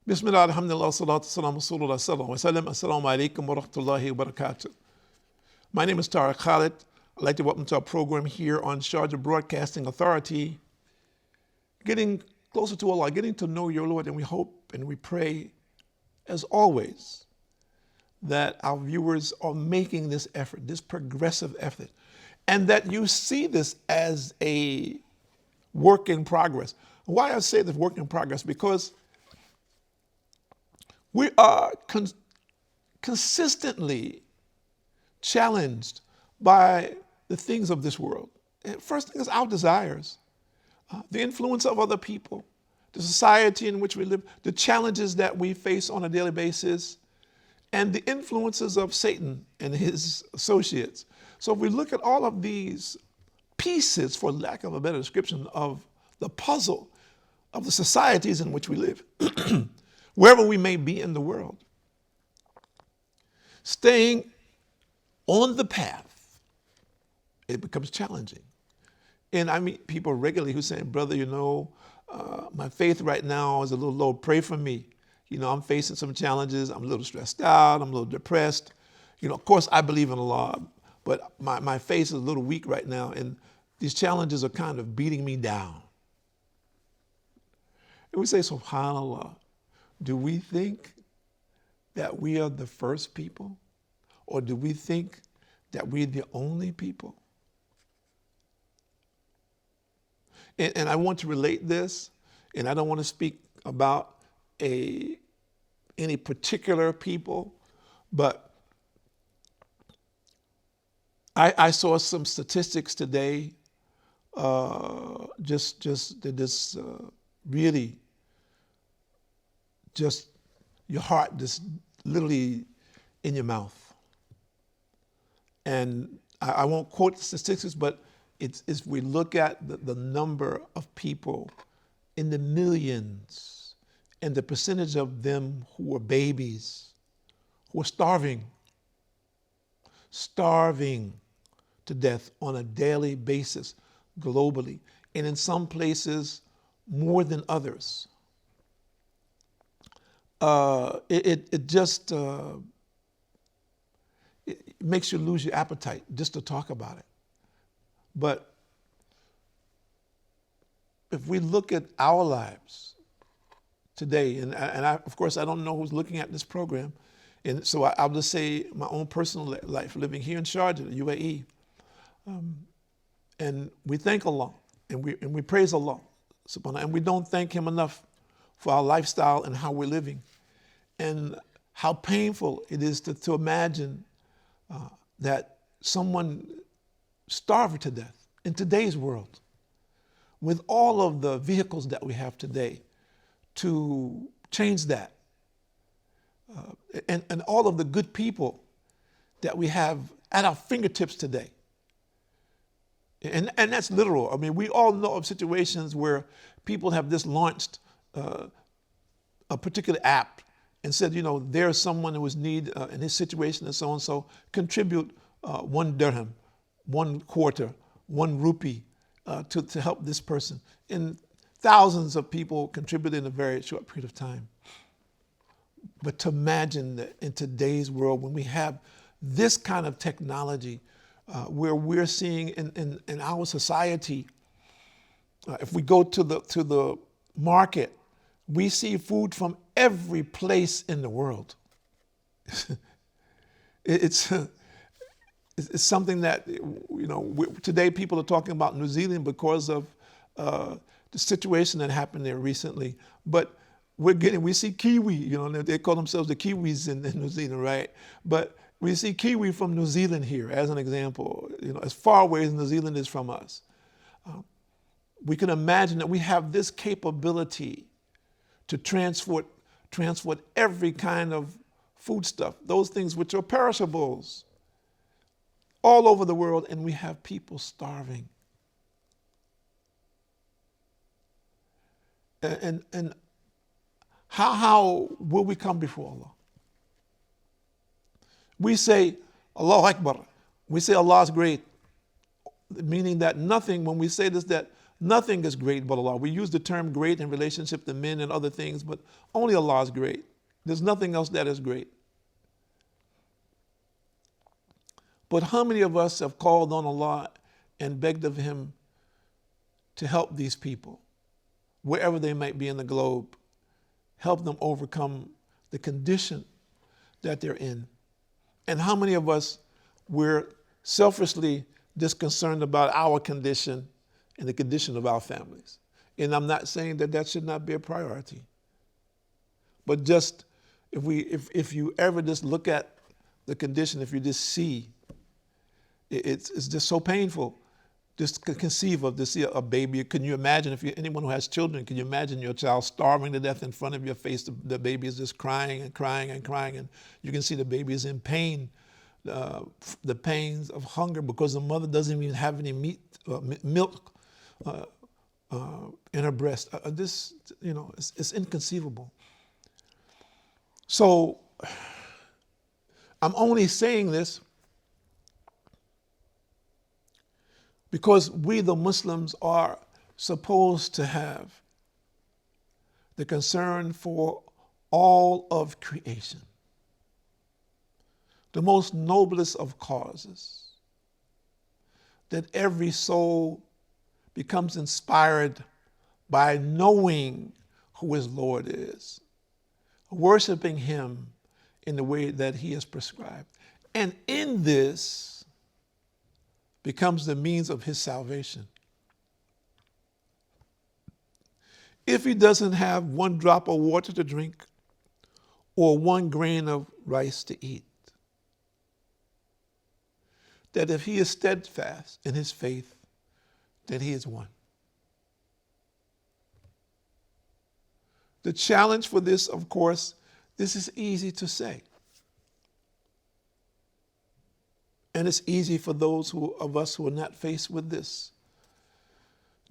Bismillah, alhamdulillah, salatu salam, rasulullah sallallahu alaihi wasallam. Assalamu alaikum wa rahmatullahi wa barakatuh. My name is Tariq Khalid. I'd like to welcome to our program here on Sharjah Broadcasting Authority. Getting closer to Allah, getting to know your Lord, and we hope and we pray, as always, that our viewers are making this effort, this progressive effort, and that you see this as a work in progress. Why I say this work in progress? Because we are consistently challenged by the things of this world. And first thing is our desires, the influence of other people, the society in which we live, the challenges that we face on a daily basis, and the influences of Satan and his associates. So if we look at all of these pieces, for lack of a better description, of the puzzle of the societies in which we live, wherever we may be in the world, staying on the path, it becomes challenging. And I meet people regularly who say, brother, my faith right now is a little low. Pray for me. I'm facing some challenges. I'm a little stressed out. I'm a little depressed. Of course, I believe in Allah, but my faith is a little weak right now, and these challenges are kind of beating me down. And we say, SubhanAllah, do we think that we are the first people? Or do we think that we're the only people? And I want to relate this, and I don't want to speak about any particular people, but I saw some statistics today, really, just your heart just literally in your mouth. And I won't quote the statistics, but it's we look at the number of people in the millions and the percentage of them who are babies, who are starving to death on a daily basis globally, and in some places more than others. It makes you lose your appetite just to talk about it. But if we look at our lives today, and of course I don't know who's looking at this program, and so I'll just say my own personal life, living here in Sharjah, the UAE, and we thank Allah, and we praise Allah, subhanAllah, and we don't thank Him enough for our lifestyle and how we're living, and how painful it is to imagine that someone starved to death in today's world, with all of the vehicles that we have today to change that, and all of the good people that we have at our fingertips today. And that's literal. I mean, we all know of situations where people have just launched a particular app and said, there's someone who is in need in his situation and so on, so contribute 1 dirham, 1 quarter, 1 rupee to help this person. And thousands of people contributed in a very short period of time. But to imagine that in today's world, when we have this kind of technology, where we're seeing in our society, if we go to the market, we see food from every place in the world. It's something that, today people are talking about New Zealand because of the situation that happened there recently. But we see kiwi, they call themselves the Kiwis in New Zealand, right? But we see kiwi from New Zealand here, as an example, as far away as New Zealand is from us. We can imagine that we have this capability to transport every kind of foodstuff, those things which are perishables, all over the world, and we have people starving. And how will we come before Allah? We say, Allahu Akbar. We say Allah is great, meaning that nothing, when we say this, that Nothing is great but Allah. We use the term great in relationship to men and other things, but only Allah is great. There's nothing else that is great. But how many of us have called on Allah and begged of Him to help these people, wherever they might be in the globe, help them overcome the condition that they're in? And how many of us were selfishly just concerned about our condition and the condition of our families? And I'm not saying that that should not be a priority. But just if you ever just look at the condition, if you just see, it's just so painful just to conceive of, to see a baby. Can you imagine, anyone who has children, can you imagine your child starving to death in front of your face? The baby is just crying and crying and crying, and you can see the baby is in pain, the pains of hunger, because the mother doesn't even have any milk in her breast. It's inconceivable. So I'm only saying this because we, the Muslims, are supposed to have the concern for all of creation, the most noblest of causes, that every soul becomes inspired by knowing who his Lord is, worshiping Him in the way that He has prescribed. And in this becomes the means of his salvation. If he doesn't have one drop of water to drink or one grain of rice to eat, that if he is steadfast in his faith, that he is one. The challenge for this, of course, this is easy to say. And it's easy for those of us who are not faced with this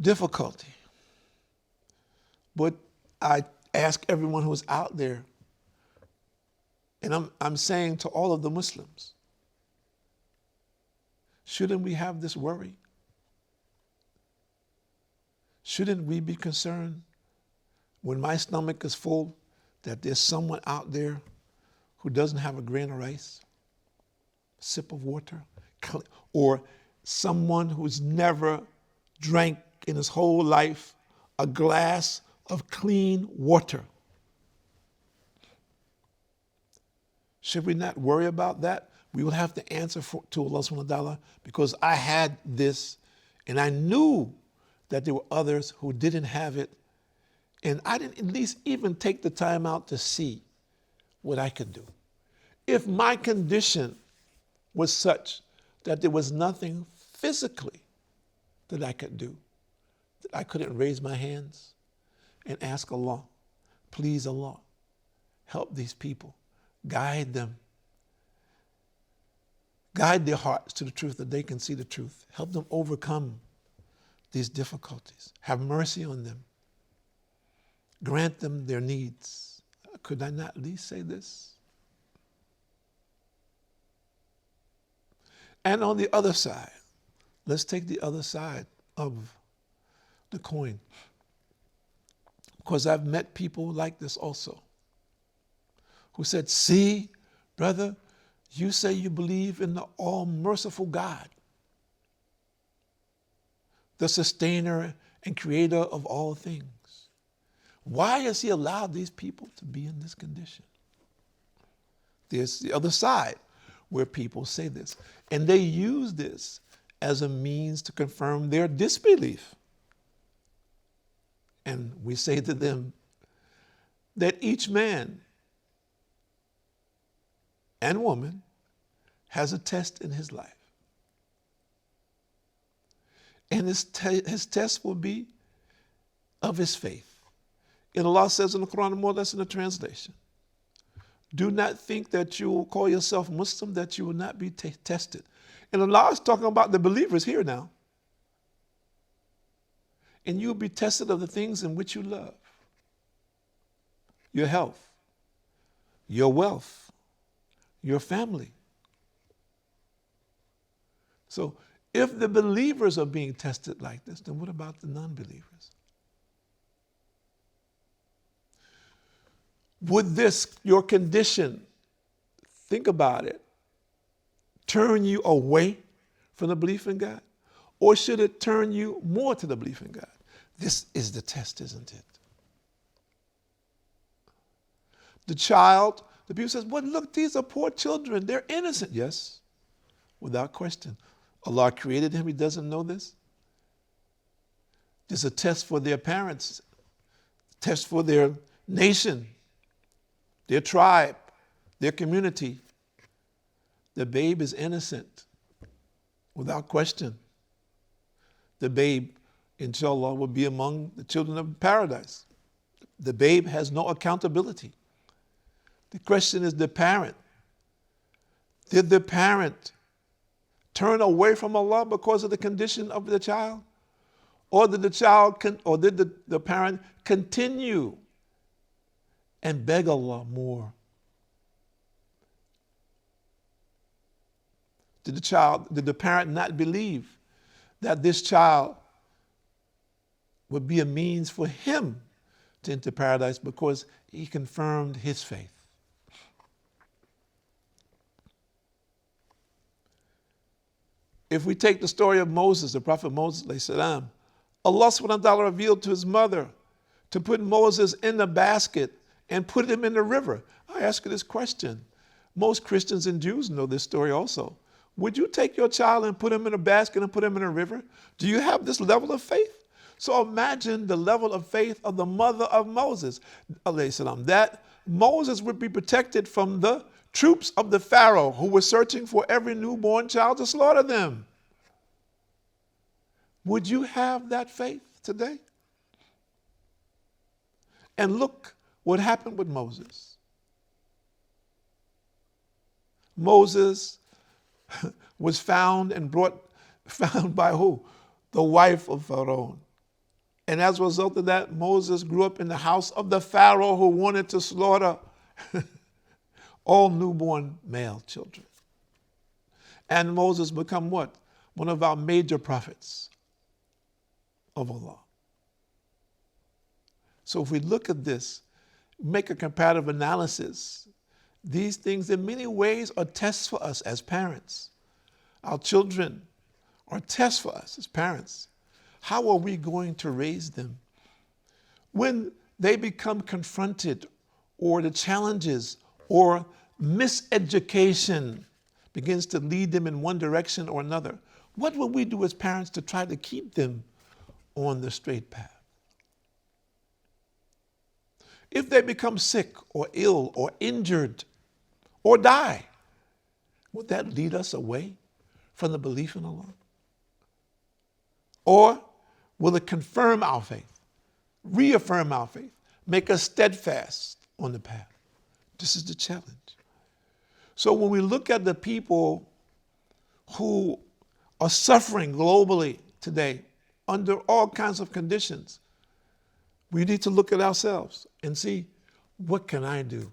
difficulty. But I ask everyone who's out there, and I'm saying to all of the Muslims, shouldn't we have this worry? Shouldn't we be concerned when my stomach is full that there's someone out there who doesn't have a grain of rice, sip of water, or someone who's never drank in his whole life a glass of clean water? Should we not worry about that? We will have to answer to Allah subhanahu wa ta'ala, because I had this and I knew that there were others who didn't have it, and I didn't at least even take the time out to see what I could do. If my condition was such that there was nothing physically that I could do, that I couldn't raise my hands and ask Allah, please Allah, help these people, guide them, guide their hearts to the truth that they can see the truth, help them overcome these difficulties, have mercy on them, grant them their needs. Could I not at least say this? And on the other side, let's take the other side of the coin, because I've met people like this also, who said, see, brother, you say you believe in the all-merciful God, the sustainer and creator of all things. Why has He allowed these people to be in this condition? There's the other side where people say this, and they use this as a means to confirm their disbelief. And we say to them that each man and woman has a test in his life. And his test will be of his faith. And Allah says in the Quran, more or less in the translation, do not think that you will call yourself Muslim, that you will not be tested. And Allah is talking about the believers here now. And you'll be tested of the things in which you love. Your health, your wealth, your family. So If the believers are being tested like this, then what about the non-believers? Would this, your condition, think about it, turn you away from the belief in God? Or should it turn you more to the belief in God? This is the test, isn't it? The child, the people says, well, look, these are poor children. They're innocent. Yes, without question. Allah created him. He doesn't know this. It's a test for their parents, test for their nation, their tribe, their community. The babe is innocent, without question. The babe, inshallah, will be among the children of paradise. The babe has no accountability. The question is the parent. Did the parent turn away from Allah because of the condition of the child? Or did the parent continue and beg Allah more? Did the parent not believe that this child would be a means for him to enter paradise because he confirmed his faith? If we take the story of Moses, the Prophet Moses, salam, Allah subhanahu wa ta'ala revealed to his mother to put Moses in the basket and put him in the river. I ask you this question. Most Christians and Jews know this story also. Would you take your child and put him in a basket and put him in a river? Do you have this level of faith? So imagine the level of faith of the mother of Moses, salam, that Moses would be protected from the troops of the Pharaoh who were searching for every newborn child to slaughter them. Would you have that faith today? And look what happened with Moses. Moses was found by who? The wife of Pharaoh. And as a result of that, Moses grew up in the house of the Pharaoh who wanted to slaughter all newborn male children. And Moses became what? One of our major prophets of Allah. So if we look at this, make a comparative analysis, these things in many ways are tests for us as parents. Our children are tests for us as parents. How are we going to raise them? When they become confronted, or the challenges or miseducation begins to lead them in one direction or another, what will we do as parents to try to keep them on the straight path? If they become sick or ill or injured or die, would that lead us away from the belief in Allah? Or will it confirm our faith, reaffirm our faith, make us steadfast on the path? This is the challenge. So when we look at the people who are suffering globally today under all kinds of conditions, we need to look at ourselves and see, what can I do?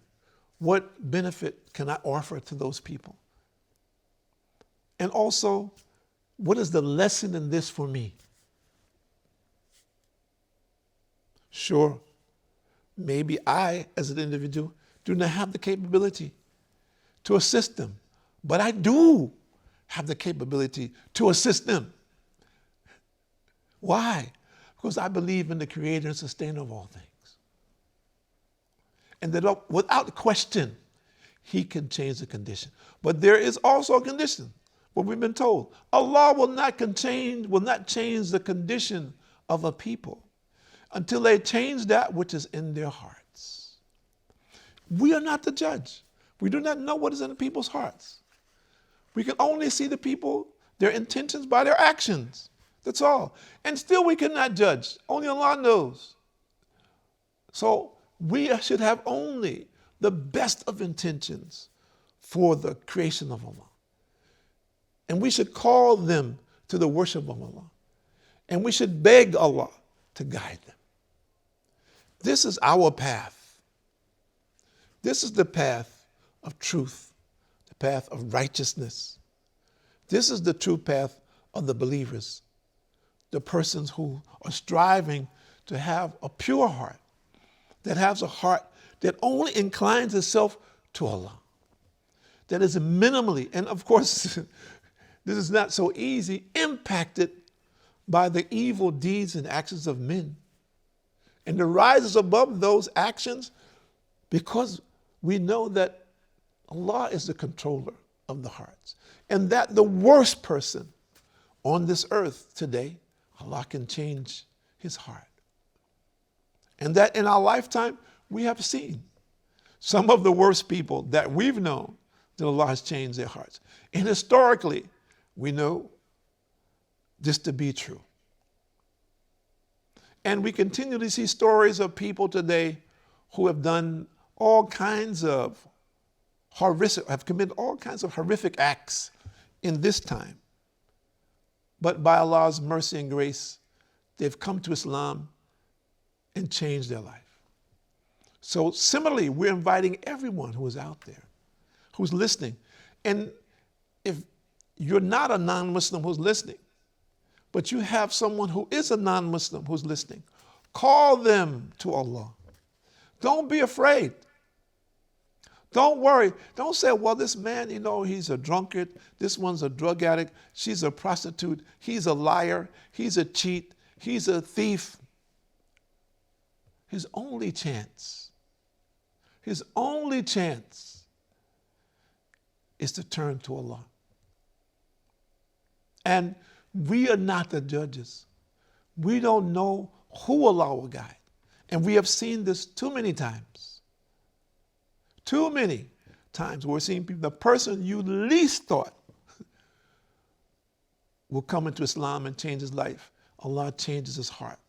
What benefit can I offer to those people? And also, what is the lesson in this for me? Sure, maybe I, as an individual, do not have the capability to assist them, but I do have the capability to assist them. Why? Because I believe in the Creator and Sustainer of all things. And that without question, He can change the condition. But there is also a condition, what we've been told. Allah will not change the condition of a people until they change that which is in their hearts. We are not the judge. We do not know what is in the people's hearts. We can only see the people, their intentions by their actions. That's all. And still we cannot judge. Only Allah knows. So we should have only the best of intentions for the creation of Allah. And we should call them to the worship of Allah. And we should beg Allah to guide them. This is our path. This is the path of truth, the path of righteousness. This is the true path of the believers, the persons who are striving to have a pure heart, that has a heart that only inclines itself to Allah, that is minimally, and of course, this is not so easy, impacted by the evil deeds and actions of men, and that rises above those actions because we know that Allah is the controller of the hearts, and that the worst person on this earth today, Allah can change his heart. And that in our lifetime, we have seen some of the worst people that we've known that Allah has changed their hearts. And historically, we know this to be true. And we continually see stories of people today who have done all kinds of have committed all kinds of horrific acts in this time. But by Allah's mercy and grace, they've come to Islam and changed their life. So similarly, we're inviting everyone who is out there, who's listening. And if you're not a non-Muslim who's listening, but you have someone who is a non-Muslim who's listening, call them to Allah. Don't be afraid. Don't worry. Don't say, well, this man, he's a drunkard. This one's a drug addict. She's a prostitute. He's a liar. He's a cheat. He's a thief. His only chance is to turn to Allah. And we are not the judges. We don't know who Allah will guide. And we have seen this too many times. Too many times we're seeing people, the person you least thought will come into Islam and change his life. Allah changes his heart,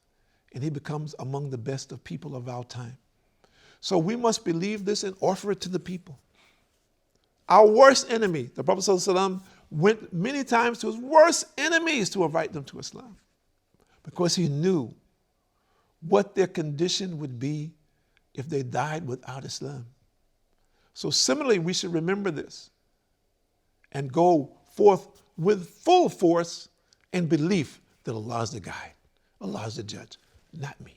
and he becomes among the best of people of our time. So we must believe this and offer it to the people. Our worst enemy, the Prophet ﷺ went many times to his worst enemies to invite them to Islam, because he knew what their condition would be if they died without Islam. So similarly, we should remember this and go forth with full force and belief that Allah is the guide, Allah is the judge, not me.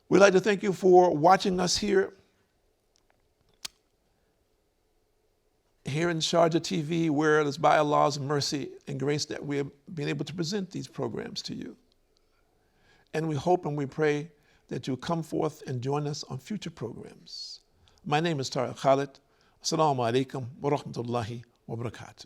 We'd like to thank you for watching us here in Sharjah TV, where it is by Allah's mercy and grace that we have been able to present these programs to you. And we hope and we pray that you'll come forth and join us on future programs. My name is Tariq Khalid. Assalamu alaikum wa rahmatullahi wa barakatuh.